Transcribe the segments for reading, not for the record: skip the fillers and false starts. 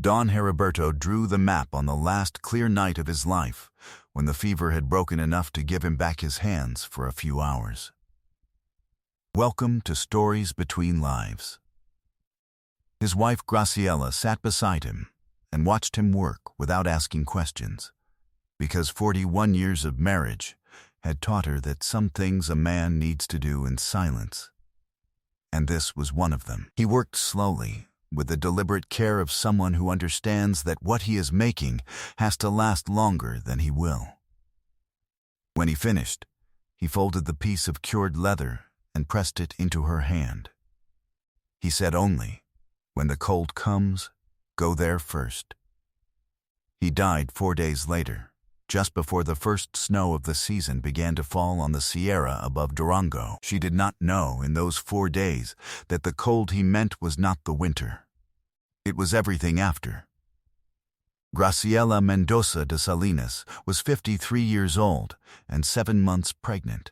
Don Heriberto drew the map on the last clear night of his life, when the fever had broken enough to give him back his hands for a few hours. Welcome to Stories Between Lives. His wife Graciela sat beside him and watched him work without asking questions, because 41 years of marriage had taught her that some things a man needs to do in silence. And this was one of them. He worked slowly, with the deliberate care of someone who understands that what he is making has to last longer than he will. When he finished, he folded the piece of cured leather and pressed it into her hand. He said only, "When the cold comes, go there first." He died 4 days later, just before the first snow of the season began to fall on the Sierra above Durango. She did not know in those 4 days that the cold he meant was not the winter. It was everything after. Graciela Mendoza de Salinas was 53 years old and 7 months pregnant.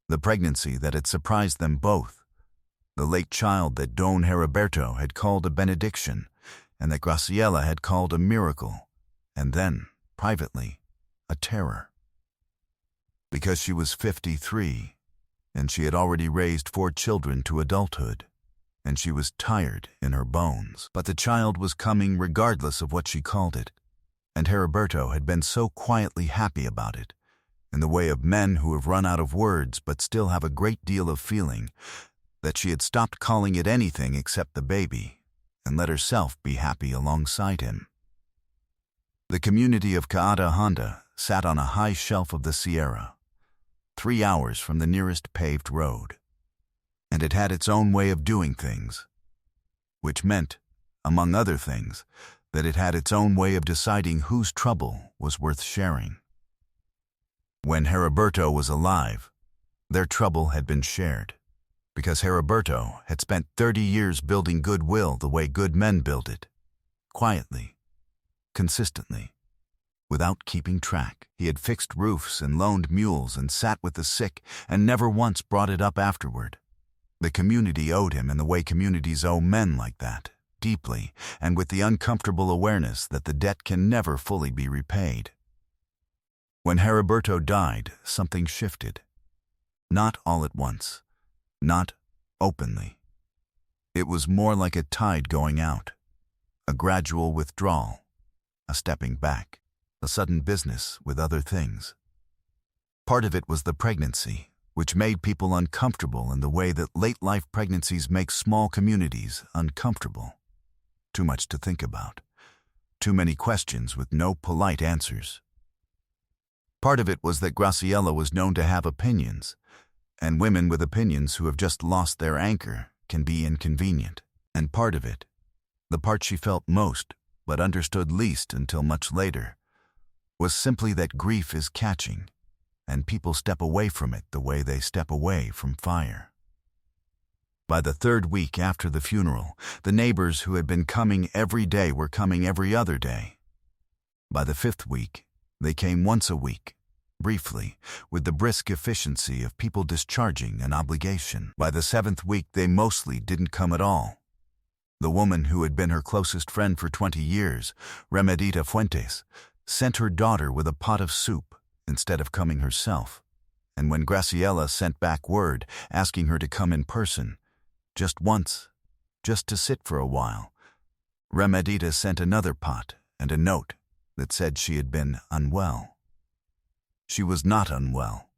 The pregnancy that had surprised them both, the late child that Don Heriberto had called a benediction and that Graciela had called a miracle, and then, privately, a terror. Because she was 53, and she had already raised 4 children to adulthood, and she was tired in her bones. But the child was coming regardless of what she called it, and Heriberto had been so quietly happy about it, in the way of men who have run out of words but still have a great deal of feeling, that she had stopped calling it anything except the baby, and let herself be happy alongside him. The community of Caada Honda sat on a high shelf of the Sierra, 3 hours from the nearest paved road. And it had its own way of doing things, which meant, among other things, that it had its own way of deciding whose trouble was worth sharing. When Heriberto was alive, their trouble had been shared, because Heriberto had spent 30 years building goodwill the way good men build it, quietly, consistently, without keeping track. He had fixed roofs and loaned mules and sat with the sick and never once brought it up afterward. The community owed him in the way communities owe men like that, deeply, and with the uncomfortable awareness that the debt can never fully be repaid. When Heriberto died, something shifted. Not all at once, not openly. It was more like a tide going out, a gradual withdrawal, a stepping back, a sudden business with other things. Part of it was the pregnancy, which made people uncomfortable in the way that late-life pregnancies make small communities uncomfortable. Too much to think about. Too many questions with no polite answers. Part of it was that Graciela was known to have opinions, and women with opinions who have just lost their anchor can be inconvenient. And part of it, the part she felt most but understood least until much later, was simply that grief is catching, and people step away from it the way they step away from fire. By the 3rd week after the funeral, the neighbors who had been coming every day were coming every other day. By the 5th week, they came once a week, briefly, with the brisk efficiency of people discharging an obligation. By the 7th week, they mostly didn't come at all. The woman who had been her closest friend for 20 years, Remedita Fuentes, sent her daughter with a pot of soup instead of coming herself, and when Graciela sent back word asking her to come in person, just once, just to sit for a while, Remedita sent another pot and a note that said she had been unwell. She was not unwell.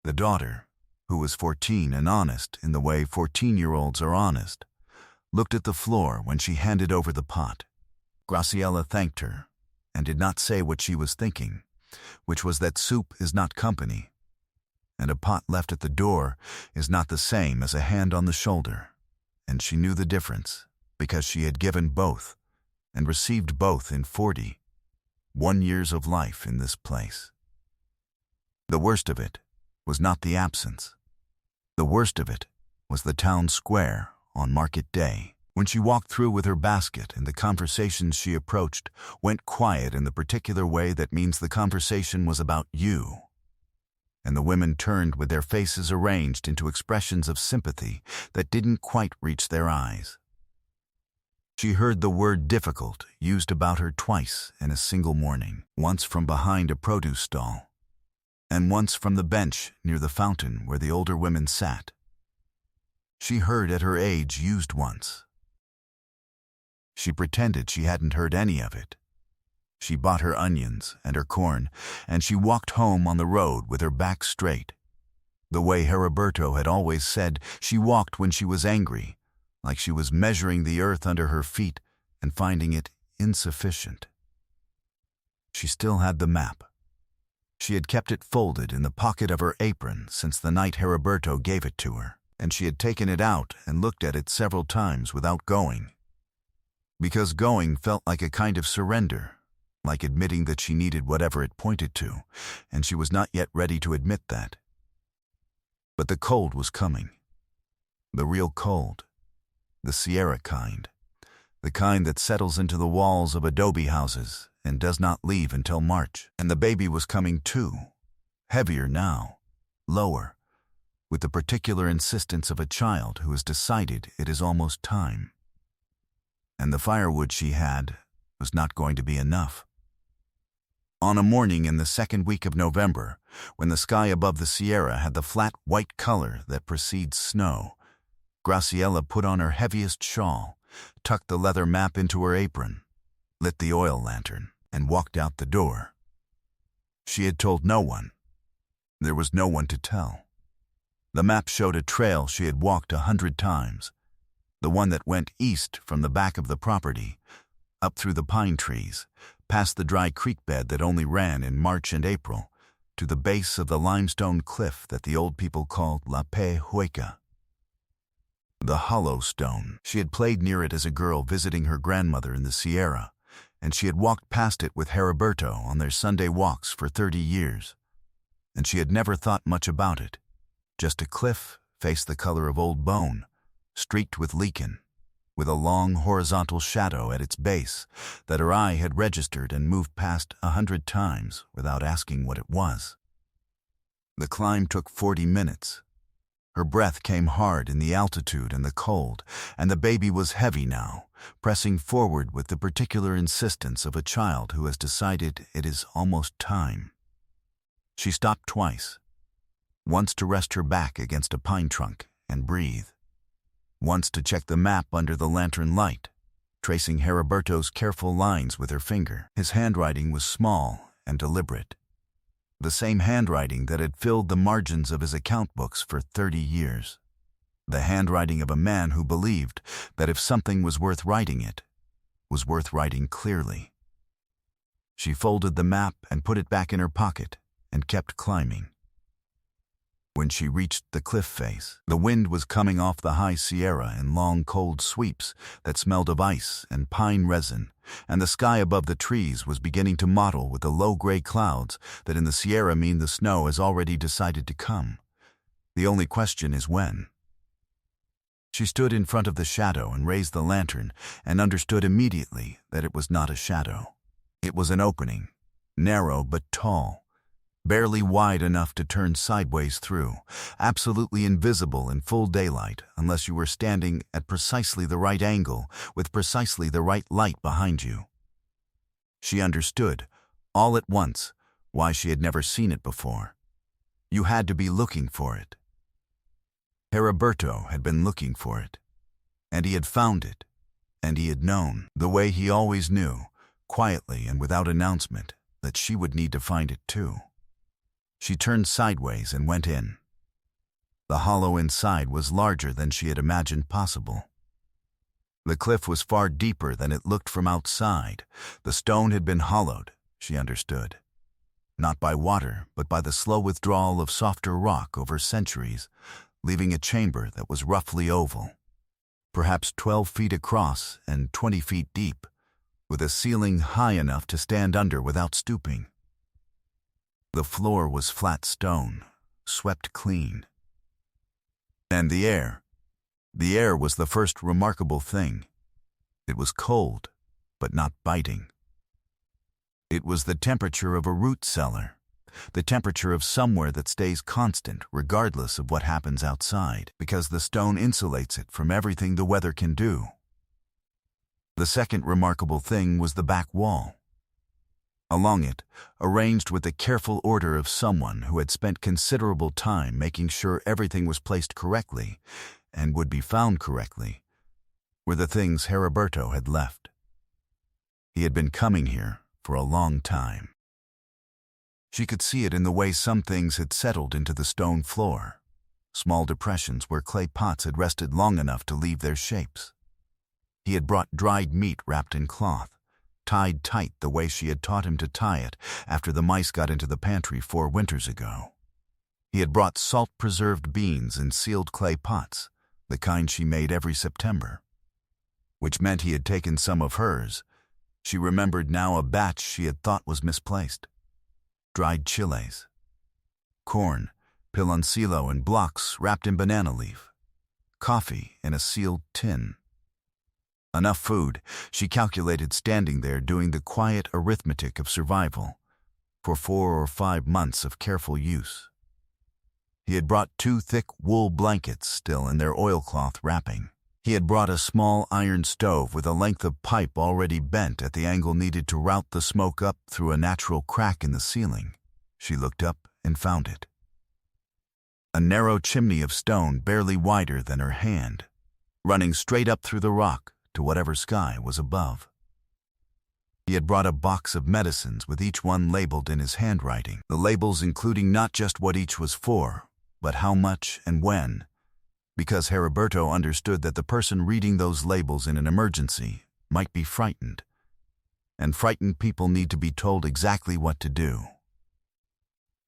The daughter, who was 14 and honest in the way 14-year-olds are honest, looked at the floor when she handed over the pot. Graciela thanked her and did not say what she was thinking, which was that soup is not company, and a pot left at the door is not the same as a hand on the shoulder, and she knew the difference because she had given both and received both in 41 years of life in this place. The worst of it was not the absence. The worst of it was the town square on market day, when she walked through with her basket and the conversations she approached went quiet in the particular way that means the conversation was about you. And the women turned with their faces arranged into expressions of sympathy that didn't quite reach their eyes. She heard the word difficult used about her twice in a single morning, once from behind a produce stall, and once from the bench near the fountain where the older women sat. She heard at her age used once. She pretended she hadn't heard any of it. She bought her onions and her corn, and she walked home on the road with her back straight. The way Heriberto had always said she walked when she was angry, like she was measuring the earth under her feet and finding it insufficient. She still had the map. She had kept it folded in the pocket of her apron since the night Heriberto gave it to her, and she had taken it out and looked at it several times without going. Because going felt like a kind of surrender, like admitting that she needed whatever it pointed to, and she was not yet ready to admit that. But the cold was coming. The real cold. The Sierra kind. The kind that settles into the walls of adobe houses and does not leave until March. And the baby was coming too. Heavier now. Lower. With the particular insistence of a child who has decided it is almost time. And the firewood she had was not going to be enough. On a morning in the second week of November, when the sky above the Sierra had the flat white color that precedes snow, Graciela put on her heaviest shawl, tucked the leather map into her apron, lit the oil lantern, and walked out the door. She had told no one. There was no one to tell. The map showed a trail she had walked 100 times, the one that went east from the back of the property, up through the pine trees, past the dry creek bed that only ran in March and April, to the base of the limestone cliff that the old people called La Pe Hueca. The hollow stone. She had played near it as a girl visiting her grandmother in the Sierra, and she had walked past it with Heriberto on their Sunday walks for 30 years. And she had never thought much about it. Just a cliff, face the color of old bone, streaked with lichen, with a long horizontal shadow at its base that her eye had registered and moved past 100 times without asking what it was. The climb took 40 minutes. Her breath came hard in the altitude and the cold, and the baby was heavy now, pressing forward with the particular insistence of a child who has decided it is almost time. She stopped twice, once to rest her back against a pine trunk and breathe, once to check the map under the lantern light, tracing Heriberto's careful lines with her finger. His handwriting was small and deliberate. The same handwriting that had filled the margins of his account books for 30 years. The handwriting of a man who believed that if something was worth writing, it was worth writing clearly. She folded the map and put it back in her pocket and kept climbing. When she reached the cliff face, the wind was coming off the high Sierra in long cold sweeps that smelled of ice and pine resin, and the sky above the trees was beginning to mottle with the low gray clouds that in the Sierra mean the snow has already decided to come. The only question is when. She stood in front of the shadow and raised the lantern and understood immediately that it was not a shadow. It was an opening, narrow but tall, barely wide enough to turn sideways through, absolutely invisible in full daylight unless you were standing at precisely the right angle with precisely the right light behind you. She understood, all at once, why she had never seen it before. You had to be looking for it. Heriberto had been looking for it, and he had found it, and he had known, the way he always knew, quietly and without announcement, that she would need to find it too. She turned sideways and went in. The hollow inside was larger than she had imagined possible. The cliff was far deeper than it looked from outside. The stone had been hollowed, she understood. Not by water, but by the slow withdrawal of softer rock over centuries, leaving a chamber that was roughly oval, perhaps 12 feet across and 20 feet deep, with a ceiling high enough to stand under without stooping. The floor was flat stone, swept clean. And the air was the first remarkable thing. It was cold, but not biting. It was the temperature of a root cellar, the temperature of somewhere that stays constant regardless of what happens outside, because the stone insulates it from everything the weather can do. The second remarkable thing was the back wall. Along it, arranged with the careful order of someone who had spent considerable time making sure everything was placed correctly and would be found correctly, were the things Heriberto had left. He had been coming here for a long time. She could see it in the way some things had settled into the stone floor, small depressions where clay pots had rested long enough to leave their shapes. He had brought dried meat wrapped in cloth, tied tight the way she had taught him to tie it after the mice got into the pantry 4 winters ago. He had brought salt-preserved beans in sealed clay pots, the kind she made every September. Which meant he had taken some of hers. She remembered now a batch she had thought was misplaced. Dried chiles, corn, piloncillo in blocks wrapped in banana leaf, coffee in a sealed tin. Enough food, she calculated standing there doing the quiet arithmetic of survival, for 4 or 5 months of careful use. He had brought 2 thick wool blankets still in their oilcloth wrapping. He had brought a small iron stove with a length of pipe already bent at the angle needed to route the smoke up through a natural crack in the ceiling. She looked up and found it. A narrow chimney of stone barely wider than her hand, running straight up through the rock to whatever sky was above. He had brought a box of medicines with each one labeled in his handwriting, the labels including not just what each was for, but how much and when, because Heriberto understood that the person reading those labels in an emergency might be frightened, and frightened people need to be told exactly what to do.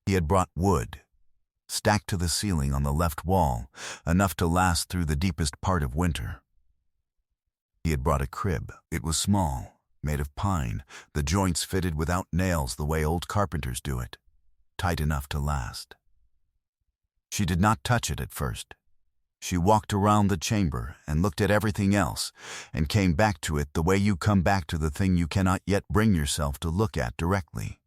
He had brought wood, stacked to the ceiling on the left wall, enough to last through the deepest part of winter. He had brought a crib. It was small, made of pine, the joints fitted without nails the way old carpenters do it, tight enough to last. She did not touch it at first. She walked around the chamber and looked at everything else and came back to it the way you come back to the thing you cannot yet bring yourself to look at directly.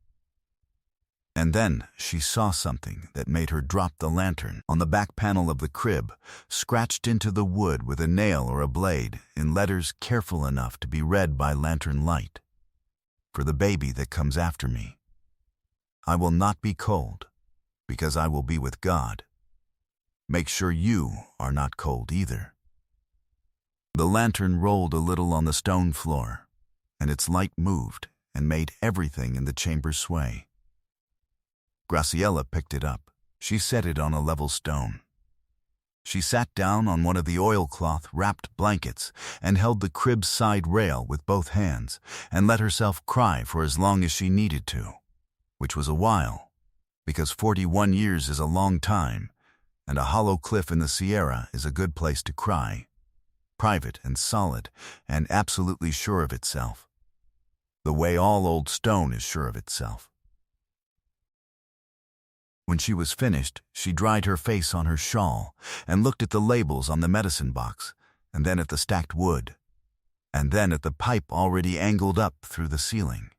And then she saw something that made her drop the lantern. On the back panel of the crib, scratched into the wood with a nail or a blade in letters careful enough to be read by lantern light. For the baby that comes after me. I will not be cold, because I will be with God. Make sure you are not cold either. The lantern rolled a little on the stone floor, and its light moved and made everything in the chamber sway. Graciela picked it up. She set it on a level stone. She sat down on one of the oilcloth-wrapped blankets and held the crib's side rail with both hands and let herself cry for as long as she needed to, which was a while, because 41 years is a long time, and a hollow cliff in the Sierra is a good place to cry, private and solid and absolutely sure of itself, the way all old stone is sure of itself. When she was finished, she dried her face on her shawl and looked at the labels on the medicine box, and then at the stacked wood, and then at the pipe already angled up through the ceiling.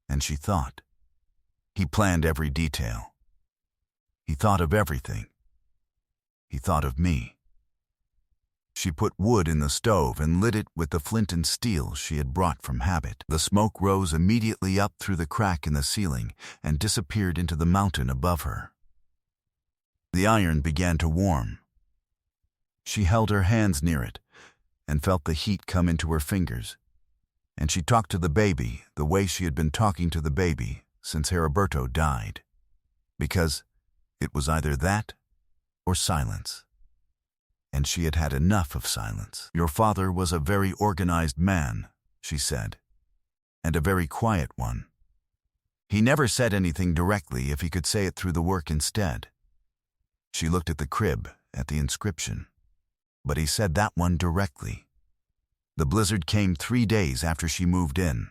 And she thought. He planned every detail. He thought of everything. He thought of me. She put wood in the stove and lit it with the flint and steel she had brought from habit. The smoke rose immediately up through the crack in the ceiling and disappeared into the mountain above her. The iron began to warm. She held her hands near it and felt the heat come into her fingers, and she talked to the baby the way she had been talking to the baby since Heriberto died, because it was either that or silence. And she had had enough of silence. Your father was a very organized man, she said, and a very quiet one. He never said anything directly if he could say it through the work instead. She looked at the crib, at the inscription, but he said that one directly. The blizzard came 3 days after she moved in.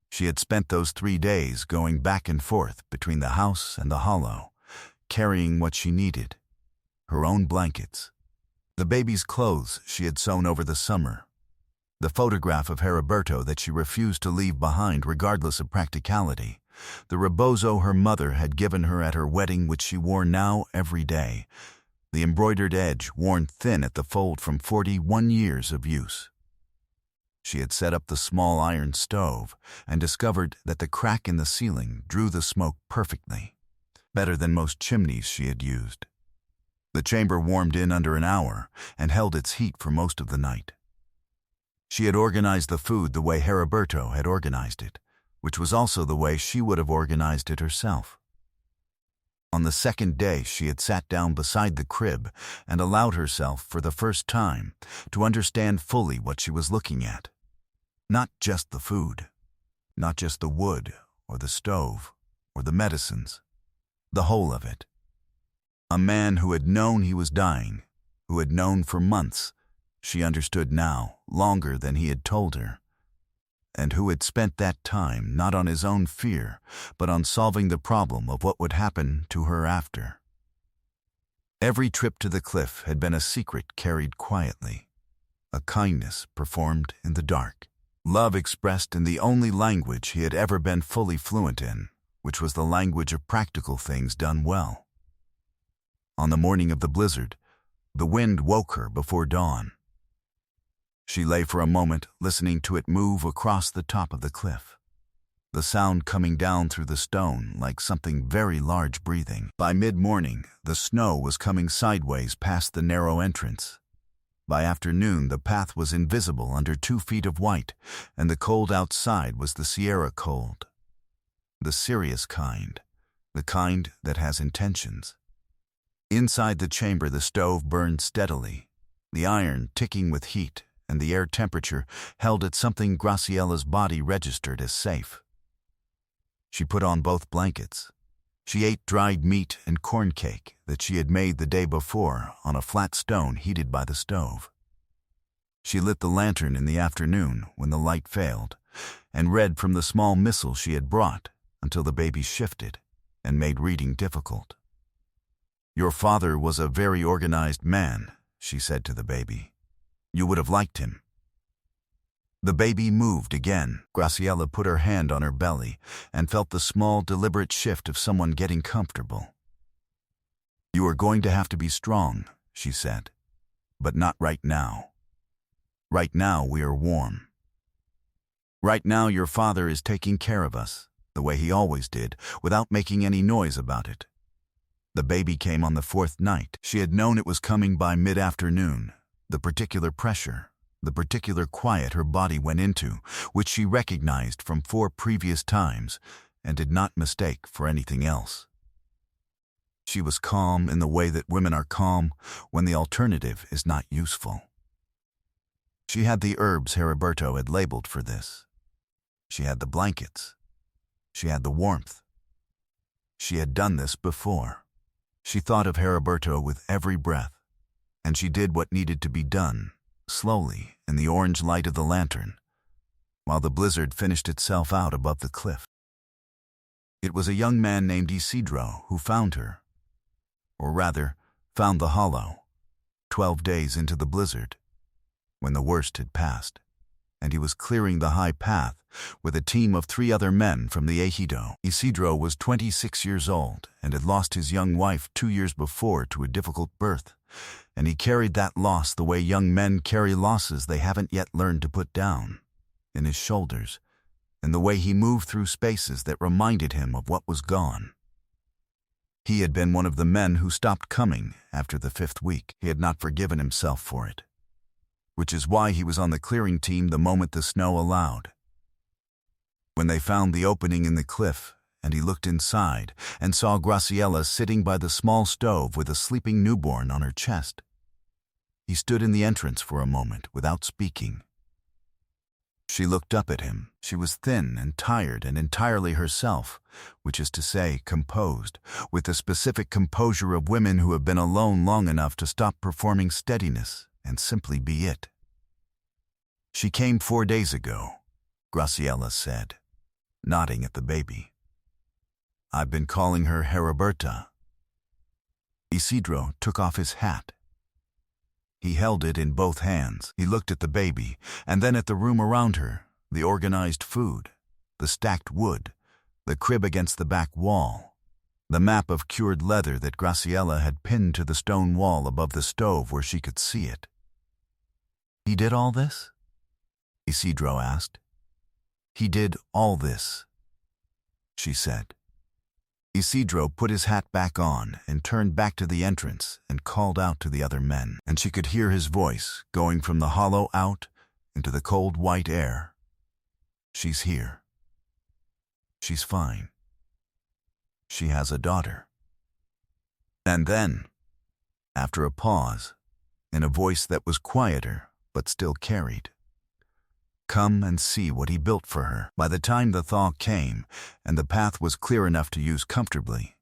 She had spent those 3 days going back and forth between the house and the hollow, carrying what she needed, her own blankets, the baby's clothes she had sewn over the summer, the photograph of Heriberto that she refused to leave behind regardless of practicality, the rebozo her mother had given her at her wedding which she wore now every day, the embroidered edge worn thin at the fold from 41 years of use. She had set up the small iron stove and discovered that the crack in the ceiling drew the smoke perfectly, better than most chimneys she had used. The chamber warmed in under an hour and held its heat for most of the night. She had organized the food the way Heriberto had organized it, which was also the way she would have organized it herself. On the second day, she had sat down beside the crib and allowed herself, for the first time, to understand fully what she was looking at. Not just the food, not just the wood or the stove or the medicines, the whole of it. A man who had known he was dying, who had known for months, she understood now, longer than he had told her, and who had spent that time not on his own fear, but on solving the problem of what would happen to her after. Every trip to the cliff had been a secret carried quietly, a kindness performed in the dark, love expressed in the only language he had ever been fully fluent in, which was the language of practical things done well. On the morning of the blizzard, the wind woke her before dawn. She lay for a moment, listening to it move across the top of the cliff, the sound coming down through the stone like something very large breathing. By mid-morning, the snow was coming sideways past the narrow entrance. By afternoon, the path was invisible under 2 feet of white, and the cold outside was the Sierra cold. The serious kind, the kind that has intentions. Inside the chamber, the stove burned steadily, the iron ticking with heat, and the air temperature held at something Graciella's body registered as safe. She put on both blankets. She ate dried meat and corn cake that she had made the day before on a flat stone heated by the stove. She lit the lantern in the afternoon when the light failed, and read from the small missal she had brought until the baby shifted and made reading difficult. "Your father was a very organized man," she said to the baby. "You would have liked him." The baby moved again. Graciella put her hand on her belly and felt the small, deliberate shift of someone getting comfortable. "You are going to have to be strong," she said, "but not right now. Right now we are warm. Right now your father is taking care of us, the way he always did, without making any noise about it." The baby came on the 4th night. She had known it was coming by mid-afternoon. The particular pressure, the particular quiet her body went into, which she recognized from 4 previous times and did not mistake for anything else. She was calm in the way that women are calm when the alternative is not useful. She had the herbs Heriberto had labeled for this. She had the blankets. She had the warmth. She had done this before. She thought of Heriberto with every breath, and she did what needed to be done, slowly, in the orange light of the lantern, while the blizzard finished itself out above the cliff. It was a young man named Isidro who found her, or rather, found the hollow, 12 days into the blizzard, when the worst had passed, and he was clearing the high path with a team of 3 other men from the ejido. Isidro was 26 years old and had lost his young wife 2 years before to a difficult birth, and he carried that loss the way young men carry losses they haven't yet learned to put down, in his shoulders, and the way he moved through spaces that reminded him of what was gone. He had been one of the men who stopped coming after the 5th week. He had not forgiven himself for it, which is why he was on the clearing team the moment the snow allowed. When they found the opening in the cliff, and he looked inside and saw Graciella sitting by the small stove with a sleeping newborn on her chest, he stood in the entrance for a moment without speaking. She looked up at him. She was thin and tired and entirely herself, which is to say, composed, with the specific composure of women who have been alone long enough to stop performing steadiness and simply be it. "She came 4 days ago," Graciella said, nodding at the baby. "I've been calling her Heriberta." Isidro took off his hat. He held it in both hands. He looked at the baby, and then at the room around her, the organized food, the stacked wood, the crib against the back wall, the map of cured leather that Graciella had pinned to the stone wall above the stove where she could see it. He did all this? Isidro asked. He did all this, she said. Isidro put his hat back on and turned back to the entrance and called out to the other men, and she could hear his voice going from the hollow out into the cold white air. She's here. She's fine. She has a daughter. And then, after a pause, in a voice that was quieter but still carried, come and see what he built for her. By the time the thaw came and the path was clear enough to use comfortably,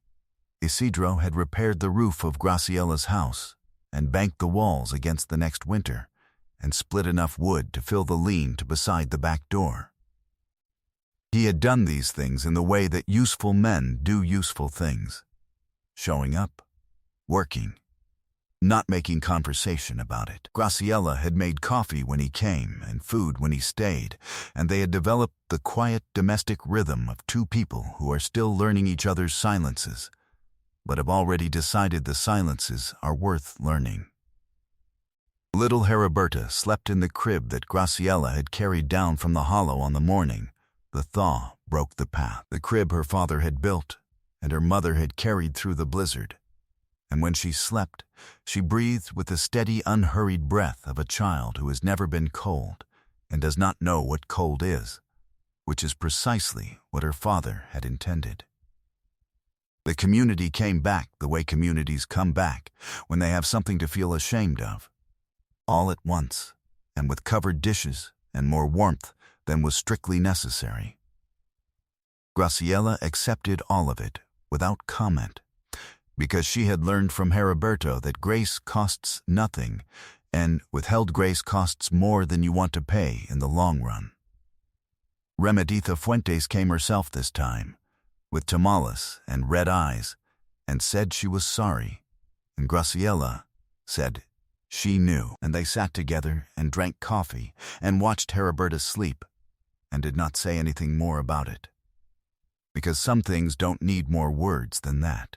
Isidro had repaired the roof of Graciella's house and banked the walls against the next winter and split enough wood to fill the lean to beside the back door. He had done these things in the way that useful men do useful things, showing up, working, not making conversation about it. Graciella had made coffee when he came and food when he stayed, and they had developed the quiet domestic rhythm of two people who are still learning each other's silences, but have already decided the silences are worth learning. Little Heriberta slept in the crib that Graciella had carried down from the hollow on the morning the thaw broke the path. The crib her father had built and her mother had carried through the blizzard. And when she slept, she breathed with the steady, unhurried breath of a child who has never been cold and does not know what cold is, which is precisely what her father had intended. The community came back the way communities come back when they have something to feel ashamed of, all at once, and with covered dishes and more warmth than was strictly necessary. Graciella accepted all of it without comment, because she had learned from Heriberto that grace costs nothing, and withheld grace costs more than you want to pay in the long run. Remeditha Fuentes came herself this time, with tamales and red eyes, and said she was sorry, and Graciella said she knew, and they sat together and drank coffee and watched Heriberta sleep, and did not say anything more about it, because some things don't need more words than that.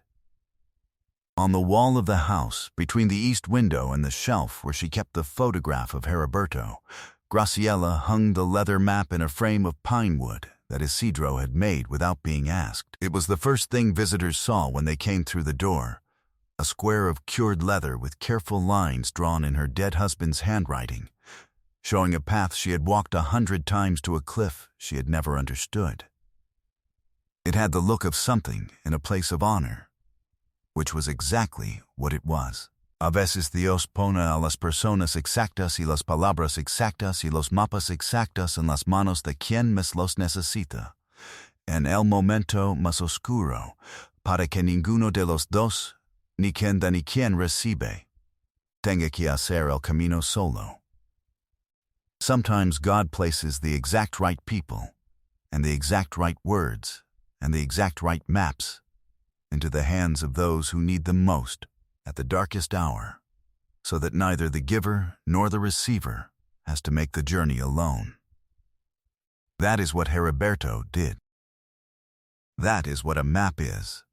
On the wall of the house, between the east window and the shelf where she kept the photograph of Heriberto, Graciella hung the leather map in a frame of pine wood that Isidro had made without being asked. It was the first thing visitors saw when they came through the door, a square of cured leather with careful lines drawn in her dead husband's handwriting, showing a path she had walked 100 times to a cliff she had never understood. It had the look of something in a place of honor, which was exactly what it was. A veces Dios pone a las personas exactas y las palabras exactas y los mapas exactas en las manos de quien más los necesita, en el momento más oscuro, para que ninguno de los dos, ni quien da ni quien recibe, tenga que hacer el camino solo. Sometimes God places the exact right people, and the exact right words, and the exact right maps into the hands of those who need them most at the darkest hour, so that neither the giver nor the receiver has to make the journey alone. That is what Heriberto did. That is what a map is,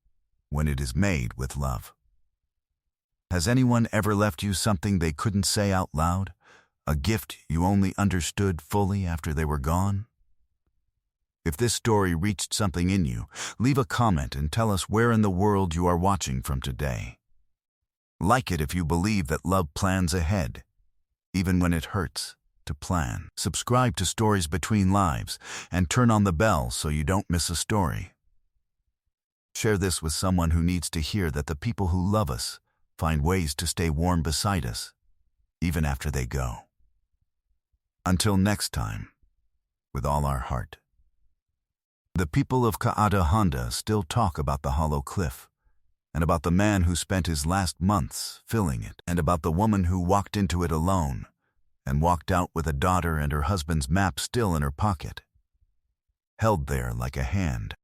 when it is made with love. Has anyone ever left you something they couldn't say out loud? A gift you only understood fully after they were gone? If this story reached something in you, leave a comment and tell us where in the world you are watching from today. Like it if you believe that love plans ahead, even when it hurts to plan. Subscribe to Stories Between Lives and turn on the bell so you don't miss a story. Share this with someone who needs to hear that the people who love us find ways to stay warm beside us, even after they go. Until next time, with all our heart. The people of Ka'ada Honda still talk about the hollow cliff, and about the man who spent his last months filling it, and about the woman who walked into it alone, and walked out with a daughter and her husband's map still in her pocket, held there like a hand.